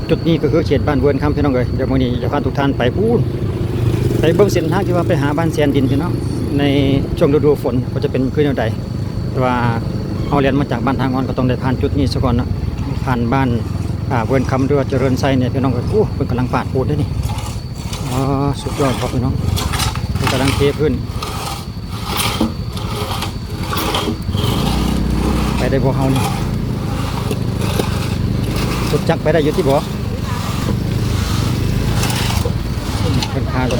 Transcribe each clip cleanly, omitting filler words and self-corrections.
จุดนี้ก็คือเขตบ้านเวิร์นคำพี่น้องเลยเดี๋ยววันนี้จะพาทุกท่านไปพูดไปเบื้องเส้นทางที่ว่าไปหาบ้านแซนดินพี่น้องในช่วงฤดูฝนก็จะเป็นขึ้นแนวใดแต่ว่าเอาเรียนมาจากบ้านทางงอนก็ต้องได้ผ่านจุดนี้ซะก่อนนะผ่านบ้านเวิร์นคำด้วยเจริญไซเนี่ยพี่น้องก็เป็นกำลังปาดปูนด้วยนี่สุดยอดครับพี่น้องกำลังเทพื้นไปได้บ่เฮานี่สุดจักไปได้อยู่ที่บ่เป็นคารถ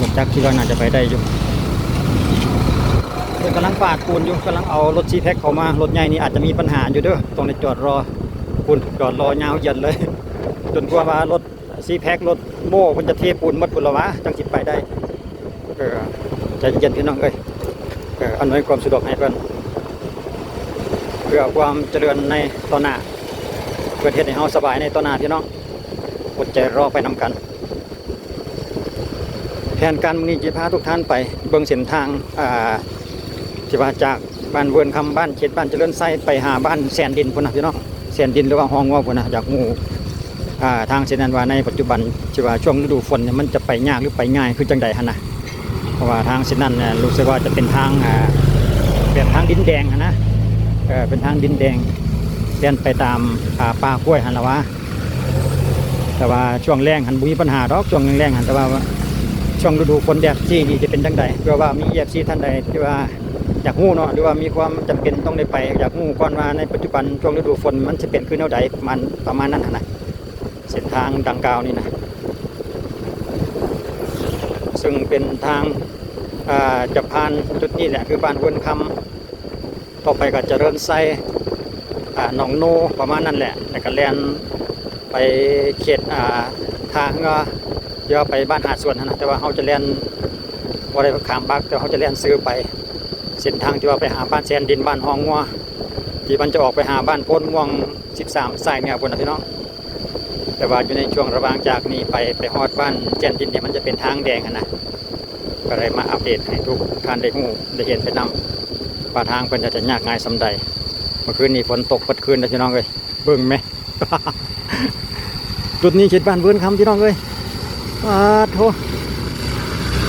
รถจักรที่ว่าน่าจะไปได้อยู่กำลังปาดปูนอยู่กำลังเอารถซีแพ็คเข้ามารถใหญ่นี่อาจจะมีปัญหาอยู่เด้อต้องได้จอดรอปูนจอดรอยาวเย็นเลยจนกว่าว่ารถซีแพ็ครถโม่มันจะเทปูนหมดพุ่นละวะจังสิไปได้ใจเย็นพี่น้องเอ้ยอำนวยความสะดวกให้เพิ่นเพื่อความเจริญในตอนหน้าเพื่อเฮ็ดให้เฮาสบายในตอนหน้าพี่น้องอดใจรอไปนำกันแผนการมื้อนี้จะพาทุกท่านไปเบิ่งเส้นทางที่ว่าจากบ้านเวิร์นคำบ้านเขตบ้านเจริญไซไปหาบ้านแสนดินพุ่นนะพี่น้องแสนดินหรือว่าห้องว่าพุ่นนะจากหมู่ทางเส้นนั้นว่าในปัจจุบันที่ว่าช่วงฤดูฝนเนี่ยมันจะไปยากหรือไปง่ายคือจังใดหั่นนะเพราะว่าทางเส้นนั้นเนี่ยรู้สึกว่าจะเป็นทางแบบทางดินแดงนะเป็นทางดินแดงเดินไปตามป่ากล้วยหันละวะแต่ว่าช่วงแรงหันบุยปัญหาดอกช่วงแรงหันแต่ว่าช่วงฤดูฝนแดดที่นี่จะเป็นจังใดเพื่อว่ามีเอฟซีท่านใดที่ว่าอยากหู้เนาะหรือว่ามีความจำเป็นต้องได้ไปอยากหู้ก่อนว่าในปัจจุบันช่วงฤดูฝนมันจะเป็นขึ้นแนวใดประมาณนั้นนะเส้นทางดังกล่าวนี่นะซึ่งเป็นทางจะผ่านจุดนี้แหละคือบ้านเวิร์นคำต่อไปก็เจริญไซหนองโนประมาณนั้นแหละแล้วก็แล่นไปเขตทางเดี๋ยวไปบ้านหาดสวนนะแต่ว่าเขาจะเล่นว่าได้ขามบักแต่เขาจะเล่นซื้อไปเส้นทางที่ว่าไปหาบ้านแซนดินบ้านห้องงัวที่มันจะออกไปหาบ้านโพนม่วง13สายเนี่ยพุ่นนะพี่น้องแต่ว่าอยู่ในช่วงระหว่างจากนี้ไปฮอดบ้านแซนดินเนี่ยมันจะเป็นทางแดงนะก็เลยมาอัปเดตให้ทุกท่านได้หูได้เห็นไปนำว่าทางเป็นจะยากง่ายสำใดเมื่อคืนนี้ฝนตกเปิดคืนนะพี่น้องเลยเบิ่งไหม จุดนี้เขตบ้านเวิร์นคำพี่น้องเลยโทษ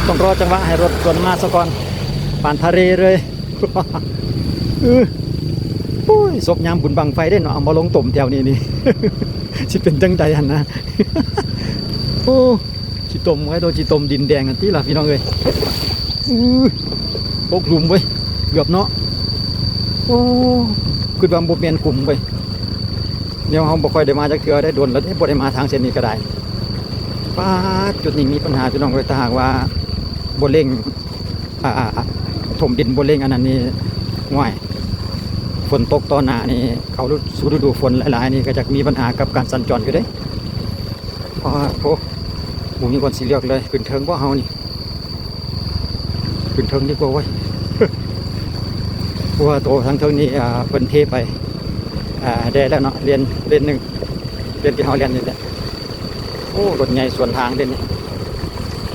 ต้องรอจังหวะให้รถส่วนมาซะก่อนผ่านทะเลเลยโอ้ยศพยามบุญบังไฟได้เนาะเอามาลงตุ่มแถวนี้นี่ สิเป็นจังใดหันนะ โอ้จิตมไว้โดยจิตมดินแดงกันที่ล่ะพี่น้องเลยปกหลุมไว้เกือบเนาะโอ้คือว่าบุบเมียนกลุ่มไปเดี๋ยวเขาบ่ค่อยได้มาจากเทือได้โดนแล้วได้บ่ได้มาทางเส้นนี้ก็ได้ป้าจุดนี้มีปัญหาพี่น้องเลยถ้าหากว่าบ่เร่งถมดินบ่เร่งอันนั้นนี่ง่ายฝนตกตอนหน้านี่เขาสู่ฤดูฝนหลายๆนี่ก็จะมีปัญหากับการสัญจรอยู่เด้โอ้หมู่นี้คนสีเลือกเลยขึ้นเทิงว่าเฮานี่ขึ้นเทิงดีกว่าไว้ เพราะว่าโตทางเทิงนี้เป็นเทไปได้แล้วเนาะเรียนหนึ่งเรียนที่เฮาเรียนนี่แหละโอ้รถใหญ่ส่วนทางเด่น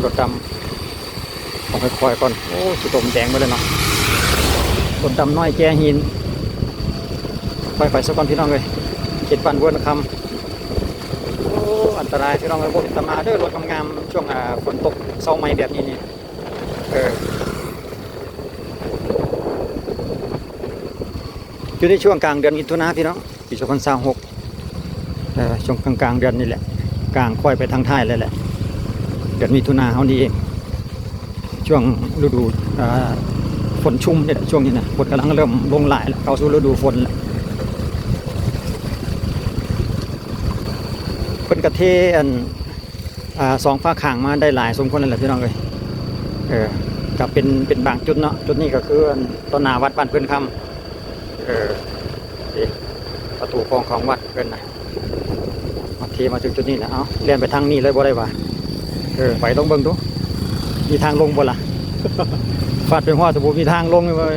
รถดำต้องค่อยๆก่อนโอ้สุดตมแดงไปเลยเนาะรถดำน้อยแก่หินไปสักก่อนพี่น้องเลยเขตบ้านเวิร์นคำโอ้อันตรายพี่น้องเลยบนตมาด้วยรถงามๆช่วงฝนตกเศร้าไม้แบบนี้นี่อยู่ในช่วงกลางเดือนมิถุนายนพี่น้องปี2026ช่วงกลางเดือนนี่แหละกลางค่อยไปทางท้ายเลยแหละเดือนมิถุนายนเขานี่เองช่วงฤดูฝนชุ่มเนี่ยช่วงนี้นะฝนกำลังเริ่มลงหลายแล้วเข้าสู่ฤดูฝนแล้วเป็นกระเทนสองฝ้าข่างมาได้หลายสมควรเลยแหละพี่น้องเลยกับเป็นบางจุดเนาะจุดนี้ก็คือต้นนาวัดบ้านเพื่อนคำประตูของวัดเพื่อนนะมาถึงจุดนี้แล้วเอาเรียนไปทางนี้เลยบ่ได้วะไปต้องเบิ่งดูมีทางลงบ่ล่ะ ฟาดไปหัวสบู่มีทางลงเลย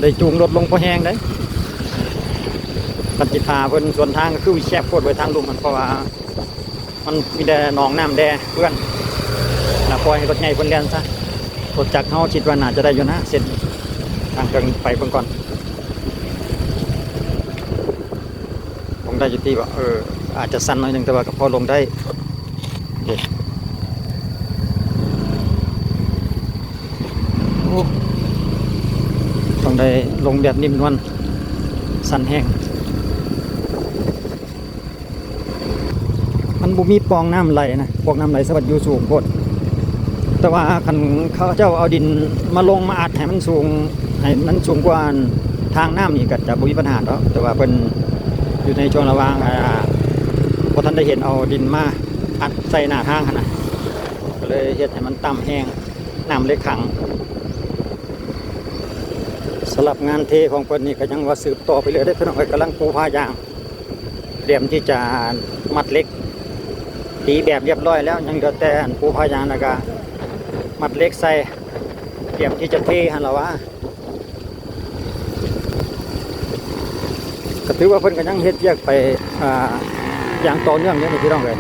ได้จูงรถลงพอแห้งได้ปัจจิตาเพิ่นส่วนทางก็คือวิแคบโคตรไว้ทางลงมันเพราะว่ามันมีแต่หนองน้ำแดเพื่อนนะปล่อยให้รถใหญ่เพิ่นเรียนซะรถจักรเฮาคิดว่าน่าจะได้อยู่นะเส้นทางเดินไปเพิ่นก่อน ได้อยู่ที่ว่าอาจจะสั้นหน่อยหนึงแต่ว่าก็พอลงได้เด็ต้องได้ลงแบบนิ่มนวลสั้นแห้งมันบุมีปองน้ำไหลนะปองน้ำไหลสวัสดิ์อยู่สูงโพดแต่ว่าคันเขาเจ้าเอาดินมาลงมาอัดให้มันสูงกว่าทางน้ำนี่ก็จะบุมีปัญหาแล้วแต่ว่าเป็นอยู่ในช่วงระหว่างพอท่านได้เห็นเอาดินมาอัดใส่หน้าทางนะก็เลยเฮ็ดให้มันต่ำแห้งน้ำเลยขังสำหรับงานเทของเพิ่นนี่ก็ยังว่าสืบต่อไปเลยได้เพิ่นกำลังปูผ้ายางเตรียมที่จะมัดเล็กตีแบบเรียบร้อยแล้วยังเหลือแต่ปูผ้ายางแล้วก็มัดเล็กใส่เตรียมที่จะเทหั่นล่ะว่าก็ถือว่าเพิ่นก็ยังเฮ็ดแยกไปอย่างต่อเนื่องอยู่นี่พี่น้องเลย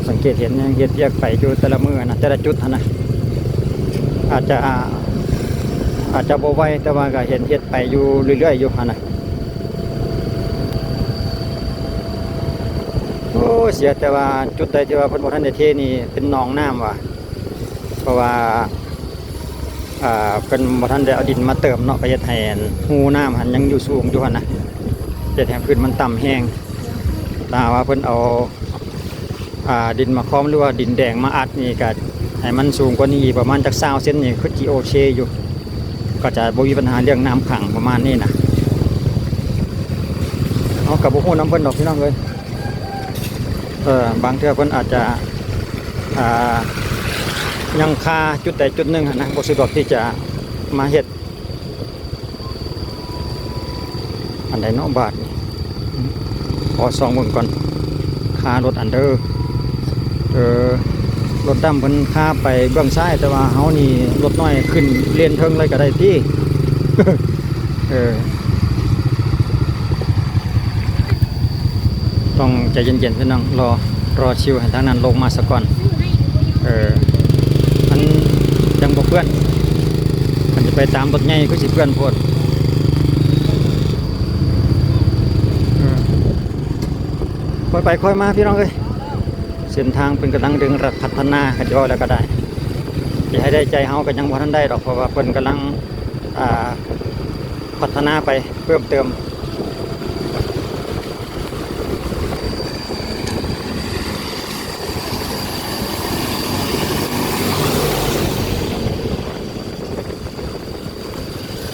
สังเกตเห็นยังเฮ็ดแยกไปอยู่แต่ละมื้อนะแต่ละจุดนะอาจจะบ่ไวแต่ว่าก็เห็นเฮ็ดไปอยู่เรื่อยๆอยู่หั่นนะโอ้เสียแต่ว่าจุดใดที่ว่าเพิ่นบ่ทันได้เทนี่เป็นหนองน้ำว่ะเพราะว่าเป็นบ่ทันได้เอาดินมาเติมเนาะไปเฮ็ดให้หูน้ำหันยังอยู่สูงอยู่หั่นนะเฮ็ดให้พื้นมันต่ำแห้งถ้าว่าเพิ่นเอาดินมาค้อมหรือว่าดินแดงมาอัดนี่ก็ให้มันสูงกว่านี้ประมาณจัก20 เซนนี่คือสิโอเคอยู่ก็จะบ่มีปัญหาเรื่องน้ำขังประมาณนี้นะเอากับบ่ฮู้นำเพิ่นดอกพี่น้องเอ้ยบางเทื่อเพิ่นอาจจะยังคาจุดใดจุดหนึ่งนะบ่สะดวกที่จะมาเฮ็ดอันใดเนาะบาทนี่ขอส่องเบิ่งก่อนคารถอันเดอร์รถดำเพิ่นคาไปเบื้องซ้ายแต่ว่าเฮานี่รถน้อยขึ้นเลนเทิงเลยก็ได้ที่ ต้องใจเย็นๆพี่น้องรอชิวให้ทางนั้นลงมาซะก่อนมันยังบ่เพื่อนมันจะไปตามรถใหญ่ก็สิเพื่อนโพดค่อยไปค่อยมาพี่น้องเอ้ยเส้นทางเป็นกำลังดึงรัดพัฒนาขย่อแล้วก็ได้จะให้ได้ใจเฮาก็ยังบ่ทันได้ดอกเพราะว่าเพิ่นกำลังพัฒนาไปเพิ่มเติม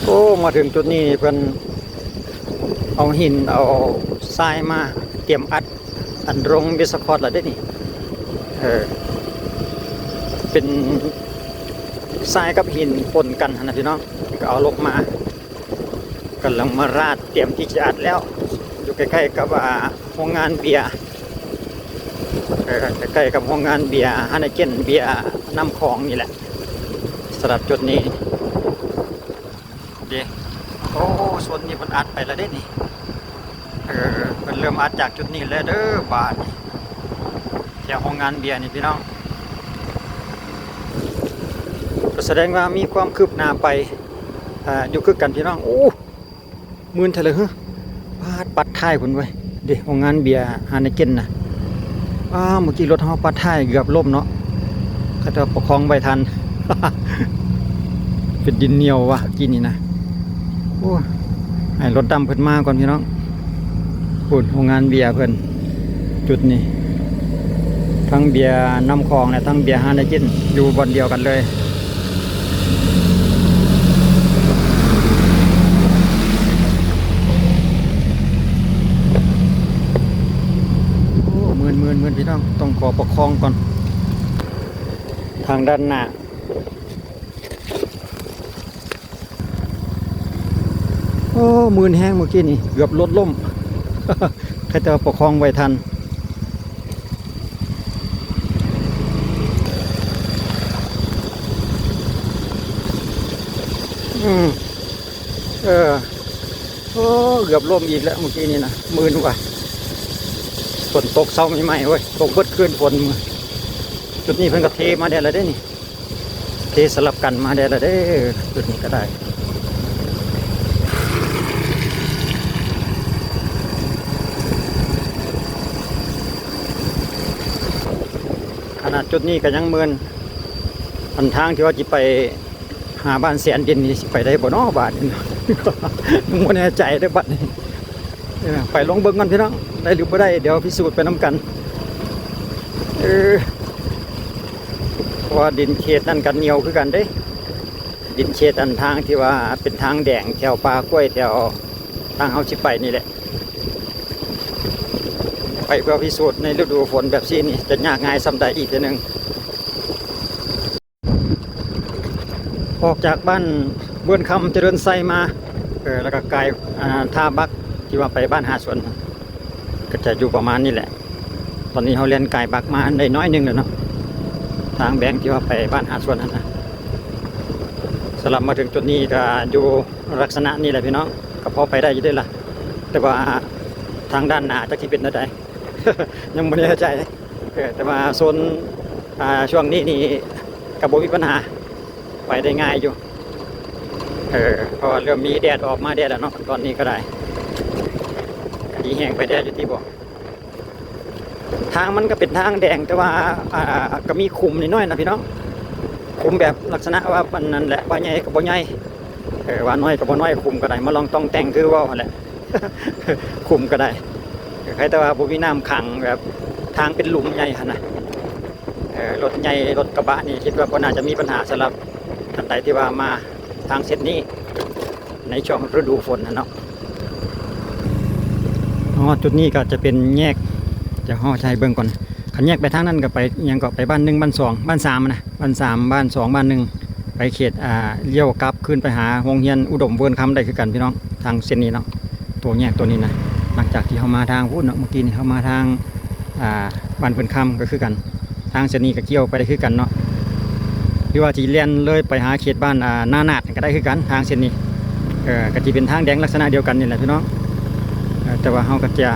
โอ้มาถึงจุดนี้เพิ่นเอาหินเอาทรายมาเตรียมอัดอันรงเบสคอร์ดแล้วได้นี่เป็นทรายกับหินปนกันนะพี่น้องก็เอาลงมากำลังมาราดเตรียมที่จะอัดแล้วอยู่ใกล้ๆกับโรงงานเบียร์ใกล้ๆกับโรงงานเบียร์ฮันเนเกนเบียร์น้ำคลองนี่แหละสำหรับจุดนี้โอ้ส่วนนี้มันอัดไปแล้วได้นี่มันเริ่มอัดจากจุดนี้แล้วเด้อบาทแถวโรงงานเบียร์นี่พี่น้องแสดงว่ามีความคืบหน้าไปอยู่คือกันพี่น้องโอ้มื่นเท่าไรเหรอปัดท้ายคนไว้เดี๋ยวโรงงานเบียร์ฮาเนเกนนะเมื่อกี้รถเขาปัดท้ายเกือบล่มเนาะเขาจะประคองไว้ทัน เป็นดินเหนียววะกินนี่นะโอ้ให้รถดำเพิ่นมาก่อนพี่น้องพูดโรงงานเบียร์เพิ่นจุดนี้ทั้งเบียร์น้ำคลองและทั้งเบียร์ฮาเนเกนอยู่บนเดียวกันเลยโอ้เมือนพี่น้องต้องขอประคองก่อนทางด้านหน้าโอ้มืนแห้งเมื่อกี้นี่เกือบรถล่ม ใครจะประคองไว้ทันโอ้เกือบล่มอีกแล้วเมื่อกี้นี่นะมืนว่ะฝนตกเช้าใหม่ๆเว้ยตกเบิดคืนฝนจุดนี้เพิ่นก็เทมาได้แล้วได้นี่เทสลับกันมาได้แล้วได้จุดนี้ก็ได้ นาดจุดนี้ก็ยังเมินอันทางที่ว่าจะไปหาบ้านแสนดินนี่สิไปได้บ่เนาะบาดนี่ มึงบ่แน่ใจเด้อบัดนี้ไปลองเบิ่งกันพี่น้องได้หรือบ่ได้เดี๋ยวพิสูจน์ไปนํกันเพราะว่าดินเขตนั่นกันเหนียวคือกันเด้ดินเขตอันทางที่ว่าเป็นทางแดงแถวป่ากล้วยแถวทางเฮาสิไปนี่แหละไปเพื่อพิสูจน์ในฤดูฝนแบบนี้นี่จะยากง่ายส่ำใดอีกทีนึงออกจากบ้านเบื้องคำเจริญไซมาแล้วก็ไกลท่าบักที่ว่าไปบ้านหาสวนก็จะอยู่ประมาณนี้แหละตอนนี้เขาเรียนไกลบักมาได้น้อยนึงแล้วเนาะทางแบงค์ที่ว่าไปบ้านหาสวนนั่นนะสำหรับมาถึงจุดนี้ก็อยู่ลักษณะนี้แหละพี่น้องก็พอไปได้อยู่ได้ละแต่ว่าทางด้านหน้าจะที่เป็นอะไร ยังไม่แน่ใจแต่ว่าโซนช่วงนี้นี่กระโบมีปัญหาไปได้ง่ายอยู่เพราะเริ่มมีแดดออกมาแดดแล้วเนาะตอนนี้ก็ได้ดีแห้งไปแดดอยู่ที่บอกทางมันก็เป็นทางแดงแต่ว่าก็มีคุมนิดหน่อยนะพี่น้องคุมแบบลักษณะว่ามันนั่นแหละว่าใหญ่กับว่าใหญ่ว่าน้อยกับว่าน้อยคุมก็ได้มาลองต้องแต่งคือว่าแหละ คุมก็ได้ใครแต่ว่าบุมีน้ำขังแบบทางเป็นหลุมใหญ่ขนาดรถใหญ่รถกระบะนี่คิดว่าก็น่าจะมีปัญหาสำหรับท่านใดที่ว่ามาทางเส้นนี้ในช่วงฤดูฝนนะเนาะจุดนี้ก็จะเป็นแยกจะห่อชายเบื้องก่อนขันแยกไปทางนั้นก็ไปยังก็ไปบ้าน1บ้าน2บ้าน3นะบ้าน3บ้าน2บ้าน1ไปเขตเลี้ยวกลับขึ้นไปหาโรงเรียนอุดมเวิร์นคำได้คือกันพี่น้องทางเส้นนี้เนาะตัวแยกตัวนี้นะหลังจากที่เขามาทางพูดเนาะเมื่อกี้นี่เขามาทางบ้านเวิร์นคำก็คือกันทางเส้นนี้ก็เกี่ยวไปได้คือกันเนาะหรือว่าจีเลียนเลยไปหาเขตบ้านนานาดก็ได้คือกันทางเส้นนี้ก็จะเป็นทางแดงลักษณะเดียวกันนี่แหละพี่น้องแต่ว่าเขาก็จะ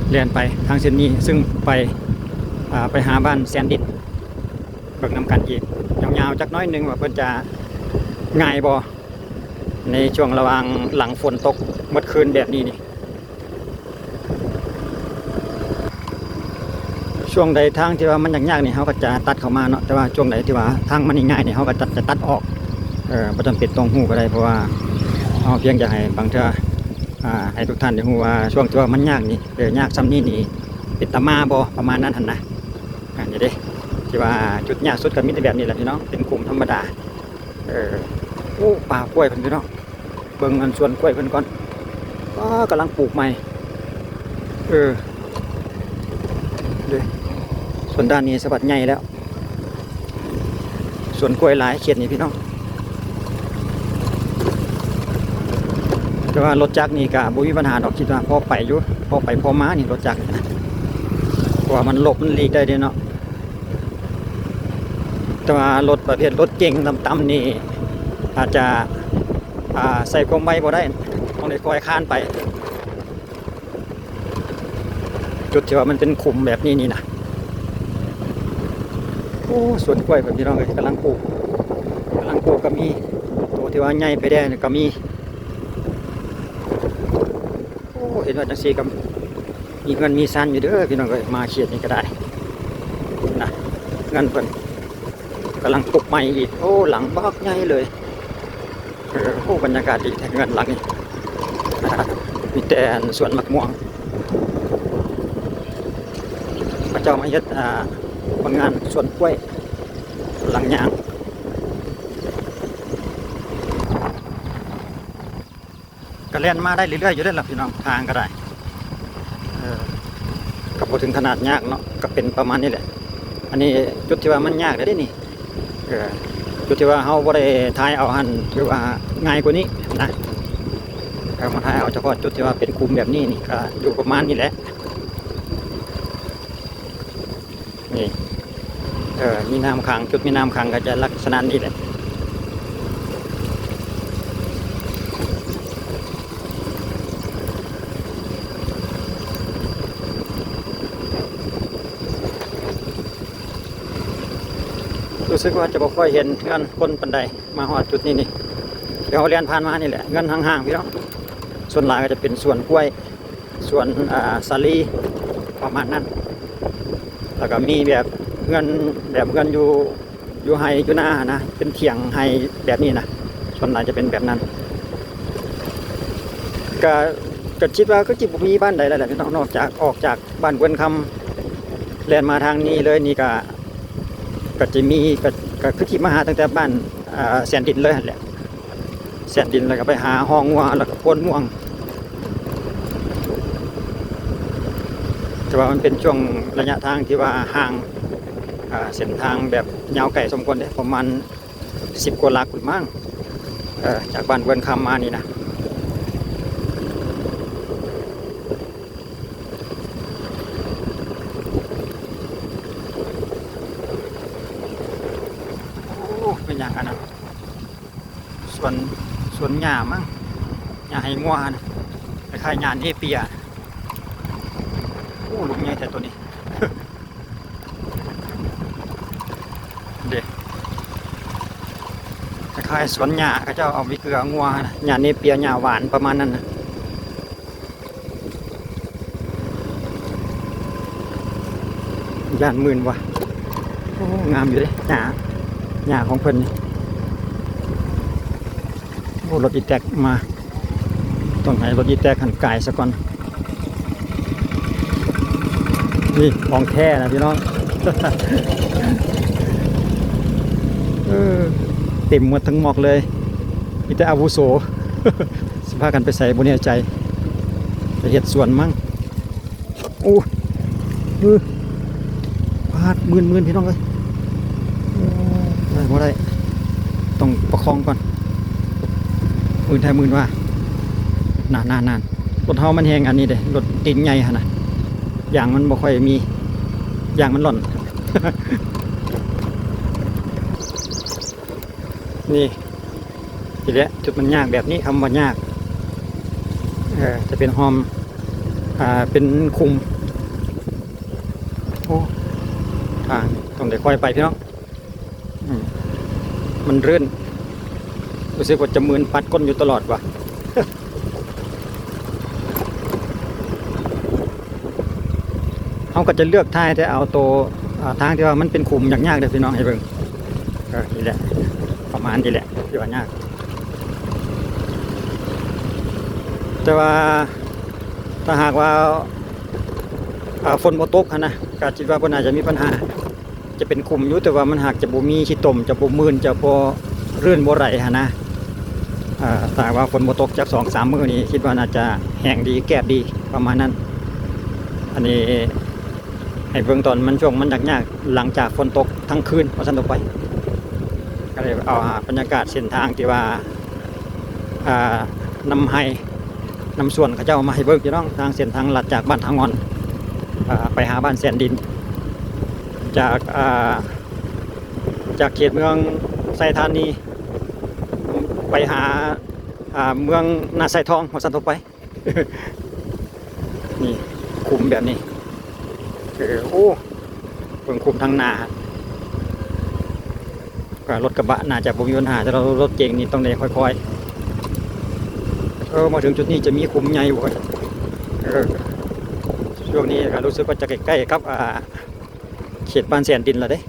เลียนไปทางเส้นนี้ซึ่งไปหาบ้านแสนดินเบิกน้ำกันอีกยาวๆจักน้อยหนึ่งว่าเพื่อจะง่ายบ่ในช่วงระหว่างหลังฝนตกเมื่อคืนแบบนี้นี่ช่วงใดทางที่ว่ามันยากๆนี่เขาก็จะตัดเข้ามาเนาะแต่ว่าช่วงใดที่ว่าทางมันง่ายๆนี่เขาก็จะตัดออกประจำเป็นตรงหูก็ได้เพราะว่าเขาเพียงจะให้บางเทื่อให้ทุกท่านได้รู้ว่าช่วงที่ว่ามันยากนี่ยากซ้ำนี่นี่เป็นตามาบ่ประมาณนั้นหั่นนะนี่เด้ที่ว่าจุดยากสุดก็มีแต่แบบนี้แหละพี่น้องเป็นกลุ่มธรรมดาป่ากล้วยเพิ่นพี่น้องเบิ่งอันสวนกล้วยเพิ่นก่อนกำลังปลูกใหม่เด้ส่วนด้านนี้สะบัดใหญ่แล้วสวนกล้วยหลายเขตนี่พี่น้องแต่ว่ารถจักรนี่ก็บ่มีปัญหาดอกคิดว่าพอไปอยู่พอไปพอมานี่รถจักรเพราะว่ามันหลบมันหลีกได้เด้เนาะแต่ว่ารถประเภทรถเก๋งต่ำๆนี่อาจจะใส่ความไวบ่ได้ต้องได้คอยข้านไปจุดที่ว่ามันเป็นขุมแบบนี้นี่นะสวนกล้วยแบบพี่น้องเลยกำลังปลูกก็มีตัวที่ว่าใหญ่ไปได้ก็มีเห็นว่าจังซี่ก็มีเงินมีซันอยู่เด้อพี่น้องเลยมาเขียดนี่ก็ได้นะเงินเพิ่นกำลังปลูกใหม่อีกหลังบักใหญ่เลยบรรยากาศดีแท้เงินหลังนี่มีแต่สวนมะม่วงพระเจ้ามาเฮ็ดผลงานสวนกล้วยหลังยางก็เล่นมาได้เรื่อยๆอยู่ได้หลับพี่น้องทางก็ได้ก็พอถึงขนาดยากเนาะก็เป็นประมาณนี้แหละอันนี้จุดที่ว่ามันยากได้นี่จุดที่ว่าเขาบ่ได้ทายเอาหันหรือว่าง่ายกว่านี้นะมาทายเอาเฉพาะจุดที่ว่าเป็นคุมแบบนี้นี่ก็อยู่ประมาณนี้แหละนี่มีน้ำขังจุดมีน้ำขังก็จะลักษณะนี้แหละรู้สึกว่าจะบ่ค่อยเห็นเงินคนปันใดมาหอดจุดนี้นี่เดี๋ยวเรียนผ่านมานี่แหละเงินห่างๆพี่น้องส่วนหลายก็จะเป็นส่วนกล้วยส่วนสาลีประมาณนั้นแล้วก็มีแบบ เฮือนอยู่ไฮอยู่หน้านะเป็นเถียงไฮแบบนี้นะส่วนใหญ่จะเป็นแบบนั้นก็คิดว่าก็จิบมีบ้านใดแล้วแหละพี่น้องนอกจากออกจากบ้านเวินคำแลนมาทางนี้เลยนี่ก็จะมีก็คือที่มาหาตั้งแต่บ้านแสนดินเลยแหละแสนดินแล้วก็ไปหาห้องงัวแล้วก็พ่นม่วงแต่ว่ามันเป็นช่วงระยะทางที่ว่าห่างเส้นทางแบบยาวไกลสมควรเลยประมาณ10 กว่าลักมั้งจากบ้านเวินคำมานี่นะเป็นอย่างนั้นส่วนหญ้ามั้งหญ้าให้งัวนะคล้ายๆหญ้าเนเปียโอ้ลูกใหญ่แต่ตัวนี้ เด็กคล้ายๆสวนหญ้าเขาเจ้าเอาวิเกลืองัวนะหญ้าเนเปียหญ้าหวานประมาณนั้นนะย่านหมื่นว่ะโอ้งามอยู่เลยหญ้าของเพิ่นนี่โอ้รถอีแตกมาต้องให้รถอีแตกหันกายซะก่อนนี่ของแท้นะพี่น้อง เต็มหมดทั้งหมอกเลยมีแต่อาวุโส สพากันไปใส่บนเนี่ยใจไปเห็ดสวนมั่งโอ้พาดมื่นพี่น้องเลยได้บ่ได้ต้องประคองก่อนมื่นไทยมื่นว่านานรถเฮามันแหงอันนี้เด้รถตินใหญ่ฮะนะอย่างมันบ่ค่อยมีอย่างมันหล่น นี่ทีเดียวจุดมันยากแบบนี้คำว่ายากจะเป็นหอมเป็นคุมโอ้ทางต้องได้ค่อยไปพี่น้องมันเรื่อนรู้สึกว่าจะมืนปัดก้นอยู่ตลอดว่ะ เขาก็จะเลือกท่ายแต่เอาตัวทางที่ว่ามันเป็นคุมยากๆเลยพี่น้องให้เบิ่งนี่แหละประมาณนี้แหละที่ว่ายากแต่ว่าถ้าหากว่าฝนบ่ตกนะก็คิดว่าเพิ่นอาจจะมีปัญหาจะเป็นคุมอยู่แต่ว่ามันหากจะบ่มีขี้ตมจะบ่มื่นจะบ่รื่นบ่ไหลนะถ้าว่าฝนบ่ตกจาก 2-3 มื้อนี้คิดว่าน่าจะแห้งดีแก้บดีประมาณนั้นอันนี้ให้เบิ่งตอนมันช่วงมันยากๆหลังจากฝนตกทั้งคืนว่าซั่นต่อไปก็เลยเอาบรรยากาศเส้นทางที่ว่านำให้นำส่วนเขาเจ้ามาให้เบิ่งพี่น้องทางเส้นทางลัดจากบ้านทางงอนไปหาบ้านแสนดินจากเขตเมืองไซธานีไปหาเมืองนาไซทองว่าซั่นต่อไป นี่คุมแบบนี้โอ้เบิ่งคุมทางหน้าก็รถกระบะน่าจะบ่มีปัญหาแต่รถเก๋งนี่ต้องได้ค่อยๆมาถึงจุดนี้จะมีคุมใหญ่บ่ช่วงนี้ก็รู้สึกว่าจะใกล้ๆกับเขตบ้านแสนดินแล้วเด้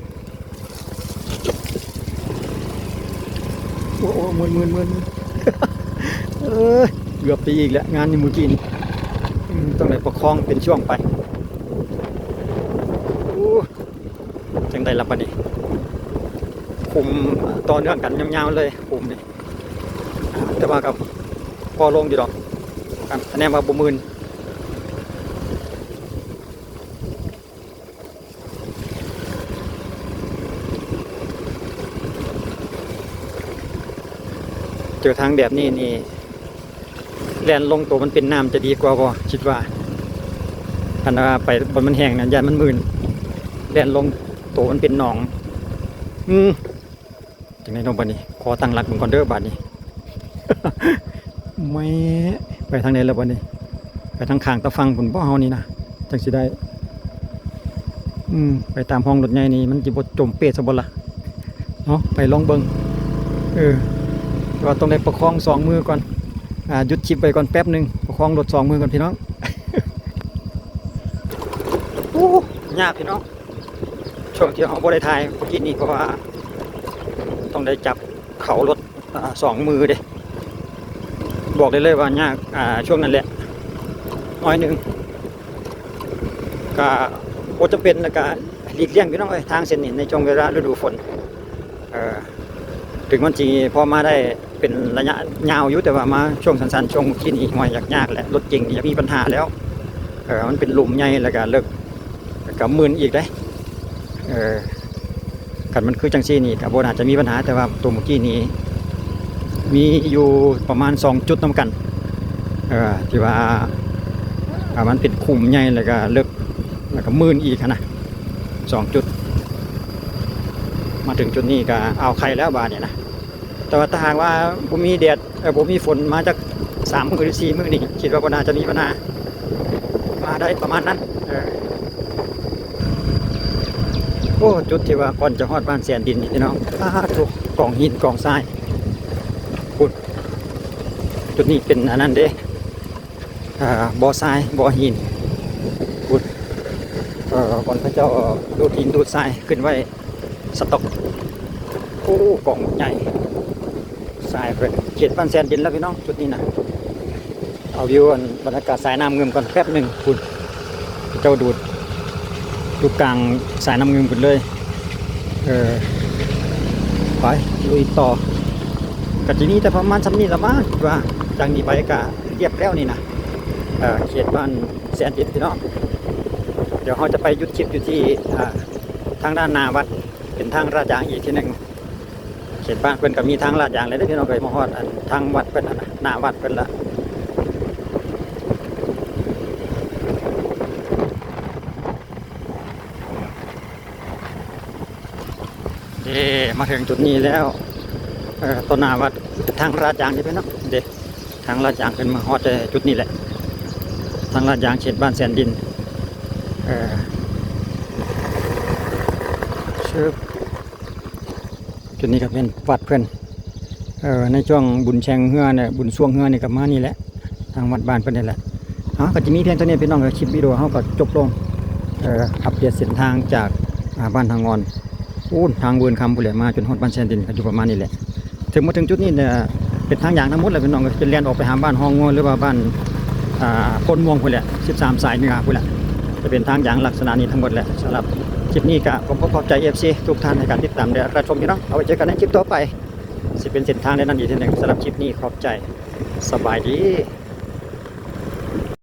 โอ้มืน เกือบไปอีกแล้วงานนี้มูจีนต้องได้ประคองเป็นช่วงไปจังได้รับปะนี่คุมต่อเนื่องกันยาวๆเลยคุมนี่แต่ว่ากับพอลงอยู่ดอกกันคะแนนว่าบ่มื่นเจอทางแบบนี้นี่แลนลงตัวมันเป็นน้ำจะดีกว่าบ่คิดว่าคันว่าไปบนมันแห้งนะยันมันมื่นแลนลงตัวมันเป็นหนองจังได๋น้องบัดนี้ขอตั้งหลักเบิ่งก่อนเด้อบัดนี้ ไม่ไปทางไหนแล้วบัดนี้ไปทางข้างตะฟังพุ่นบ่เฮานี่นะจังสิได้ไปตามห้องรถใหญ่นี่มันสิบ่จมเป๊ะซะบ่ล่ะเนาะไปลองเบิ่งว่าต้องได้ประคอง2 มือก่อนหยุดคลิปไปก่อนแป๊บนึงประคองรถ2 มือก่อนพี่น้อง โอ้ยากพี่น้อง ช่วงที่เขาบ่ได้ถ่ายเมื่อกี้นี้เพราะว่าต้องได้จับเขารถสองมือเด้บอกได้เลยว่ายากช่วงนั้นแหละน้อยหนึงก็บ่จำเป็นแล้วก็หลีกเลี่ยงพี่น้องเอ้ยทางเส้นนี้ในช่วงเวลาฤดูฝนถึงมันจีพอมาได้เป็นระยะยาวอยู่แต่ว่ามาช่วงสั้นๆช่วงที่นี่หอยยากๆแหละรถจริงนี่จะมีปัญหาแล้วมันเป็นหลุมใหญ่แล้วก็เลิกกับมืนอีกได้กันมันคือจังซี่นี่กับโบนาจจะมีปัญหาแต่ว่าตัวเมื่อกี้นี้มีอยู่ประมาณ2จุดนำกันที่ว่ามันเป็นขุมใหญ่แล้วก็เลิกแล้วก็มืนอีกนะ2จุดมาถึงจุดนี้ก็เอาใครแล้วบาดเนี่ยนะแต่ว่าถ้าหากว่าผมมีแดดผมมีฝนมาจาก3 มื้อหรือ4 มื้อนี่คิดว่าก็น่าจะมีปัญหามาได้ประมาณนั้นโอ้จุดที่ว่าก่อนจะฮอดบ้านแสนดินนี่พี่น้องถูกกองหินกองทรายพุดจุดนี้เป็นอันนั้นเด้บ่อทรายบ่อหินพุดก่อนพระเจ้าดูดหินดูดทรายขึ้นไว้สต็อกโอ้กองใหญ่ทรายเพิ่นเขตบ้านแสนดินแล้วพี่น้องจุดนี้นะเอาวิวบรรยากาศสายน้ำเงิมก่อนแป๊บหนึ่งคุณเจ้าดูดกลางสายน้ำเงิมกันเลยไปลุยต่อกัจจินี้แต่ประมาณชั้นนี้ละมั้งว่าจากนี้ไปก็เรียบแล้วนี่นะเขตบ้านแสนดินพี่น้องเดี๋ยวเขาจะไปยุดคลิปอยู่ที่ทางด้านนาวัดเป็นทางลาดยางอีกที่หนึ่งเขตบ้านเพิ่นก็มีทางลาดยางเลยที่น้องเคยมาฮอดทางวัดเพิ่นหน้าวัดเพิ่นละมาถึงจุดนี้แล้วต้นหน้าวัดทางลาดยางนี่เพิ่นเนาะเด็ทางลาดยางเพิ่นมาฮอดจุดนี้แหละทางลาดยางเขตบ้านแสนดินจุดนี้ก็เป็นวัดเพื่อนในช่วงบุญแชงเฮือเนี่ยบุญช่วงเฮือนี่กับมานี่แหละทางวัดบ้านเพื่อนนี่แหละก็จะมีเพียงเท่านี้พี่น้องคลิปวิดีโอเขาก็จบลงอัปเดตเส้นทางจากบ้านทางงอนทางเวิร์นคำบุรีมาจนฮอดบ้านแซนดินก็อยู่ประมาณนี้แหละถึงมาถึงจุดนี้เนี่ยเป็นทางอย่างทั้งหมดเลยพี่น้องก็จะเลียนออกไปหาบ้านห้องงอนหรือว่าบ้านก้นม่วงพุ่นแหละ13 สายเหนือพุ่นแหละจะเป็นทางอย่างลักษณะนี้ทั้งหมดแหละสำหรับคลิปนี้ก็ผมขอบใจ FC ทุกท่านในการติดตามและรับชมพี่น้องเอาไว้เจอกันในคลิปต่อไปสิเป็นเส้นทางในนั้นอีกทีหนึ่งสำหรับคลิปนี้ขอบใจสบายดี